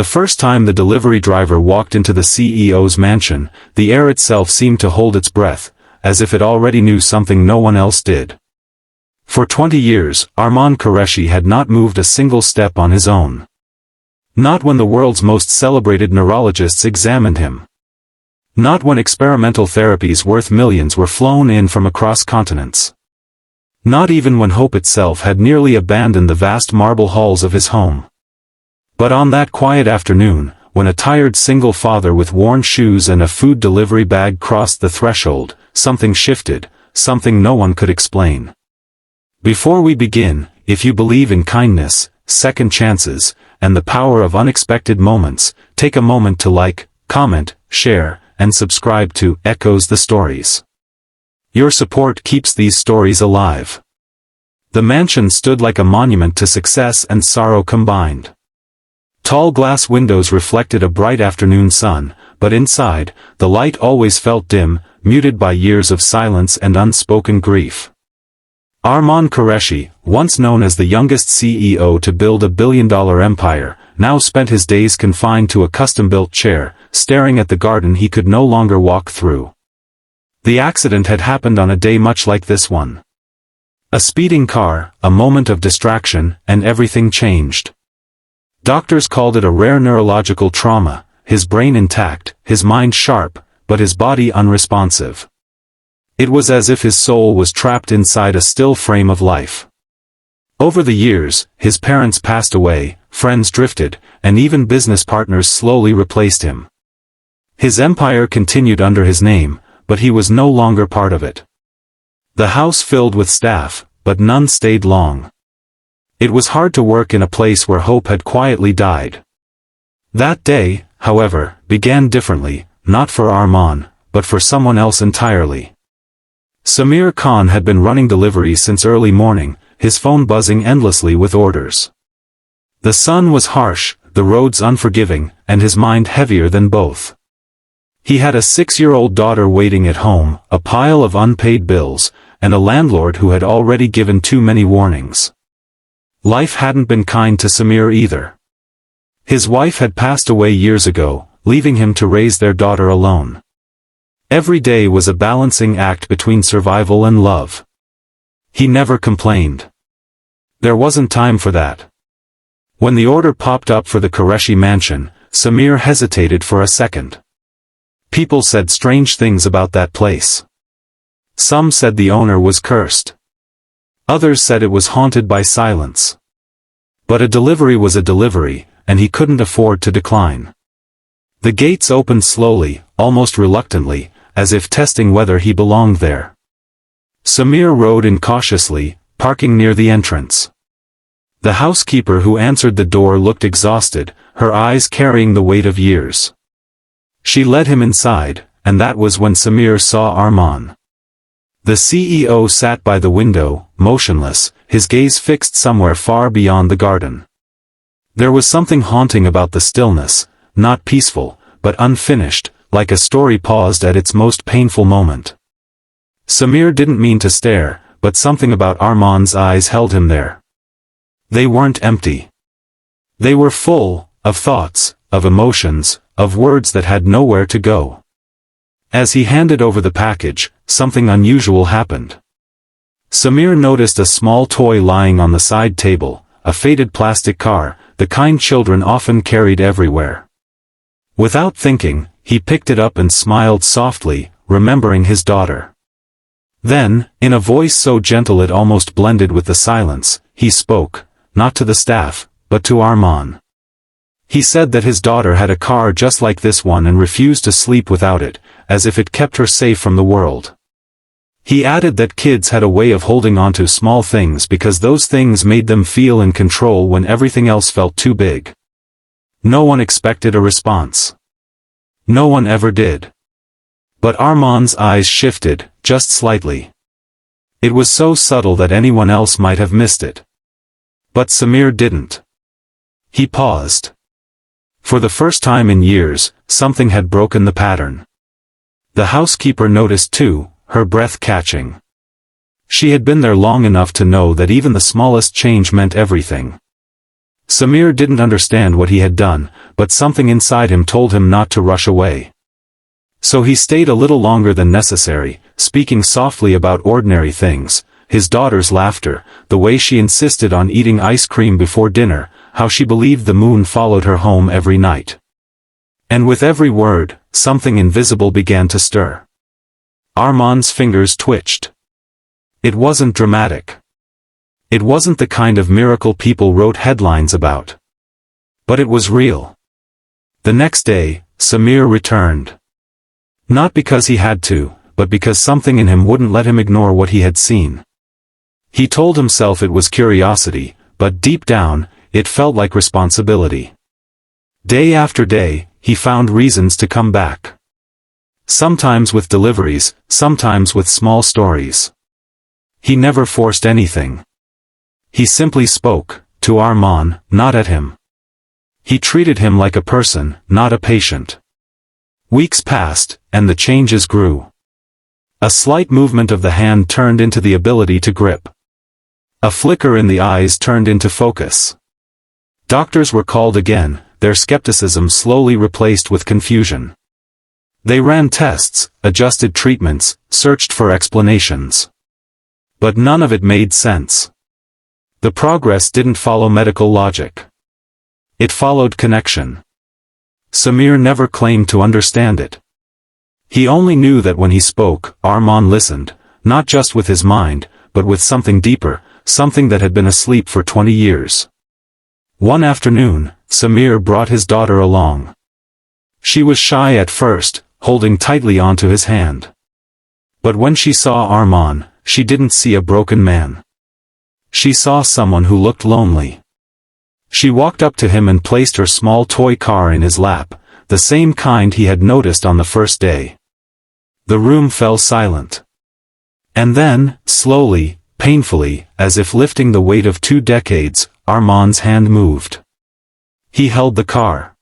The first time the delivery driver walked into the CEO's mansion, the air itself seemed to hold its breath, as if it already knew something no one else did. For 20 years, Armaan Qureshi had not moved a single step on his own. Not when the world's most celebrated neurologists examined him. Not when experimental therapies worth millions were flown in from across continents. Not even when hope itself had nearly abandoned the vast marble halls of his home. But on that quiet afternoon, when a tired single father with worn shoes and a food delivery bag crossed the threshold, something shifted, something no one could explain. Before we begin, if you believe in kindness, second chances, and the power of unexpected moments, take a moment to like, comment, share, and subscribe to Echoes the Stories. Your support keeps these stories alive. The mansion stood like a monument to success and sorrow combined. Tall glass windows reflected a bright afternoon sun, but inside, the light always felt dim, muted by years of silence and unspoken grief. Armaan Qureshi, once known as the youngest CEO to build a billion-dollar empire, now spent his days confined to a custom-built chair, staring at the garden he could no longer walk through. The accident had happened on a day much like this one. A speeding car, a moment of distraction, and everything changed. Doctors called it a rare neurological trauma, his brain intact, his mind sharp, but his body unresponsive. It was as if his soul was trapped inside a still frame of life. Over the years, his parents passed away, friends drifted, and even business partners slowly replaced him. His empire continued under his name, but he was no longer part of it. The house filled with staff, but none stayed long. It was hard to work in a place where hope had quietly died. That day, however, began differently, not for Armaan, but for someone else entirely. Samir Khan had been running deliveries since early morning, his phone buzzing endlessly with orders. The sun was harsh, the roads unforgiving, and his mind heavier than both. He had a 6-year-old daughter waiting at home, a pile of unpaid bills, and a landlord who had already given too many warnings. Life hadn't been kind to Samir either. His wife had passed away years ago, leaving him to raise their daughter alone. Every day was a balancing act between survival and love. He never complained. There wasn't time for that. When the order popped up for the Qureshi mansion, Samir hesitated for a second. People said strange things about that place. Some said the owner was cursed. Others said it was haunted by silence. But a delivery was a delivery, and he couldn't afford to decline. The gates opened slowly, almost reluctantly, as if testing whether he belonged there. Samir rode in cautiously, parking near the entrance. The housekeeper who answered the door looked exhausted, her eyes carrying the weight of years. She led him inside, and that was when Samir saw Armaan. The CEO sat by the window, motionless, his gaze fixed somewhere far beyond the garden. There was something haunting about the stillness, not peaceful, but unfinished, like a story paused at its most painful moment. Samir didn't mean to stare, but something about Armaan's eyes held him there. They weren't empty. They were full, of thoughts, of emotions, of words that had nowhere to go. As he handed over the package, something unusual happened. Samir noticed a small toy lying on the side table, a faded plastic car, the kind children often carried everywhere. Without thinking, he picked it up and smiled softly, remembering his daughter. Then, in a voice so gentle it almost blended with the silence, he spoke, not to the staff, but to Armaan. He said that his daughter had a car just like this one and refused to sleep without it, as if it kept her safe from the world. He added that kids had a way of holding on to small things because those things made them feel in control when everything else felt too big. No one expected a response. No one ever did. But Armaan's eyes shifted, just slightly. It was so subtle that anyone else might have missed it. But Samir didn't. He paused. For the first time in years, something had broken the pattern. The housekeeper noticed too, her breath catching. She had been there long enough to know that even the smallest change meant everything. Samir didn't understand what he had done, but something inside him told him not to rush away. So he stayed a little longer than necessary, speaking softly about ordinary things, his daughter's laughter, the way she insisted on eating ice cream before dinner, how she believed the moon followed her home every night. And with every word, something invisible began to stir. Armaan's fingers twitched. It wasn't dramatic. It wasn't the kind of miracle people wrote headlines about. But it was real. The next day, Samir returned. Not because he had to, but because something in him wouldn't let him ignore what he had seen. He told himself it was curiosity, but deep down, it felt like responsibility. Day after day, he found reasons to come back. Sometimes with deliveries, sometimes with small stories. He never forced anything. He simply spoke, to Armaan, not at him. He treated him like a person, not a patient. Weeks passed, and the changes grew. A slight movement of the hand turned into the ability to grip. A flicker in the eyes turned into focus. Doctors were called again, their skepticism slowly replaced with confusion. They ran tests, adjusted treatments, searched for explanations. But none of it made sense. The progress didn't follow medical logic. It followed connection. Samir never claimed to understand it. He only knew that when he spoke, Armaan listened, not just with his mind, but with something deeper, something that had been asleep for 20 years. One afternoon, Samir brought his daughter along. She was shy at first, holding tightly onto his hand. But when she saw Armaan, she didn't see a broken man. She saw someone who looked lonely. She walked up to him and placed her small toy car in his lap, the same kind he had noticed on the first day. The room fell silent. And then, slowly, painfully, as if lifting the weight of 2 decades, Armaan's hand moved. He held the car.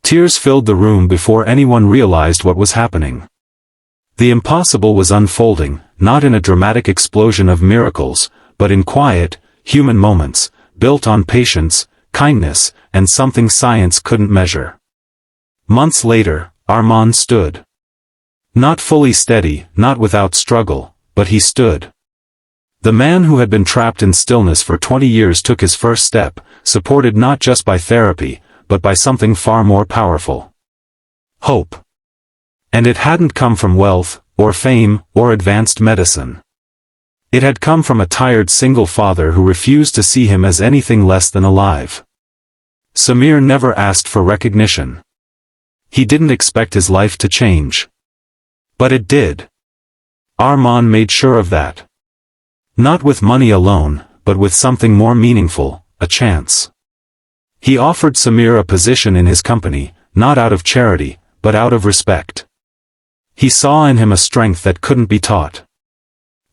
Tears filled the room before anyone realized what was happening. The impossible was unfolding, not in a dramatic explosion of miracles, but in quiet, human moments, built on patience, kindness, and something science couldn't measure. Months later, Armaan stood. Not fully steady, not without struggle, but he stood. The man who had been trapped in stillness for 20 years took his first step, supported not just by therapy, but by something far more powerful. Hope. And it hadn't come from wealth, or fame, or advanced medicine. It had come from a tired single father who refused to see him as anything less than alive. Samir never asked for recognition. He didn't expect his life to change. But it did. Armaan made sure of that. Not with money alone, but with something more meaningful, a chance. He offered Samir a position in his company, not out of charity, but out of respect. He saw in him a strength that couldn't be taught.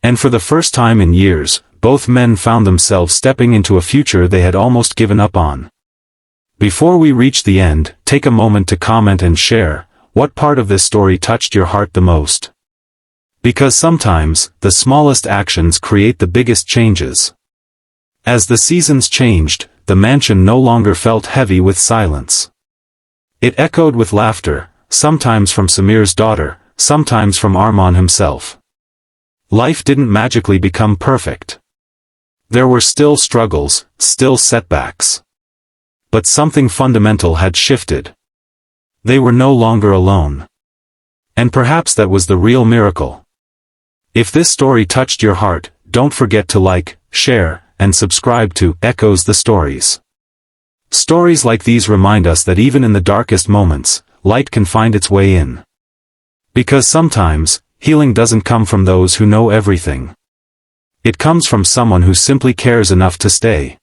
And for the first time in years, both men found themselves stepping into a future they had almost given up on. Before we reach the end, take a moment to comment and share, what part of this story touched your heart the most? Because sometimes, the smallest actions create the biggest changes. As the seasons changed, the mansion no longer felt heavy with silence. It echoed with laughter, sometimes from Samir's daughter, sometimes from Armaan himself. Life didn't magically become perfect. There were still struggles, still setbacks. But something fundamental had shifted. They were no longer alone. And perhaps that was the real miracle. If this story touched your heart, don't forget to like, share, and subscribe to Echoes the Stories. Stories like these remind us that even in the darkest moments, light can find its way in. Because sometimes, healing doesn't come from those who know everything. It comes from someone who simply cares enough to stay.